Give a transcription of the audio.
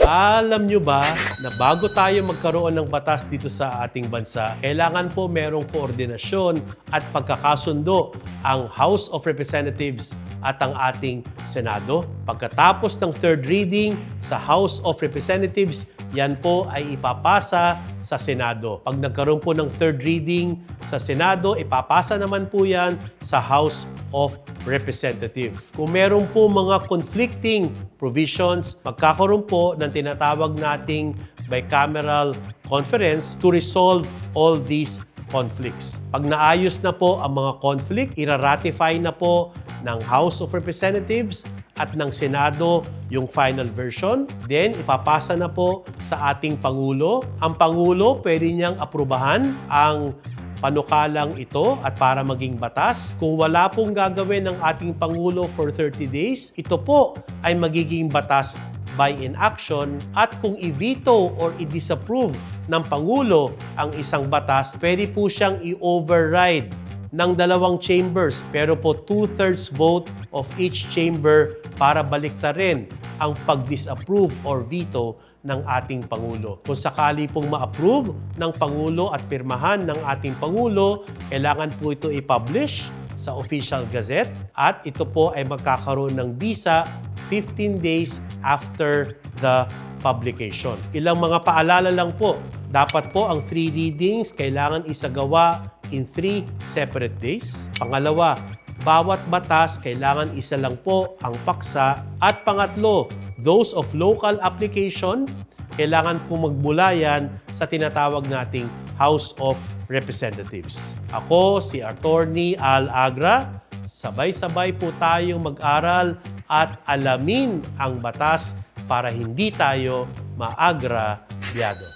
Alam nyo ba na bago tayo magkaroon ng batas dito sa ating bansa, kailangan po merong koordinasyon at pagkakasundo ang House of Representatives at ang ating Senado. Pagkatapos ng third reading sa House of Representatives, yan po ay ipapasa sa Senado. Pag nagkaroon po ng third reading sa Senado, ipapasa naman po yan sa House of Representatives. Kung meron po mga conflicting provisions, magkakaroon po ng tinatawag nating bicameral conference to resolve all these conflicts. Pag naayos na po ang mga conflict, ira-ratify na po ng House of Representatives at ng Senado yung final version. Then, ipapasa na po sa ating Pangulo. Ang Pangulo, pwede niyang aprubahan ang panukalang ito at para maging batas. Kung wala pong gagawin ng ating Pangulo for 30 days, ito po ay magiging batas by inaction, at kung i-veto or i-disapprove ng Pangulo ang isang batas, pwede po siyang i-override ng dalawang chambers, pero po 2/3 vote of each chamber para baliktarin ang pag-disapprove or veto ng ating Pangulo. Kung sakali pong ma-approve ng Pangulo at pirmahan ng ating Pangulo, kailangan po ito i-publish sa Official Gazette at ito po ay magkakaroon ng bisa 15 days after the publication. Ilang mga paalala lang po. Dapat po ang 3 readings kailangan isagawa in 3 separate days. Pangalawa, bawat batas kailangan isa lang po ang paksa. At pangatlo, those of local application, kailangan po magmula yan sa tinatawag nating House of Representatives. Ako, si Attorney Al Agra, sabay-sabay po tayong mag-aral at alamin ang batas para hindi tayo maagrabyado.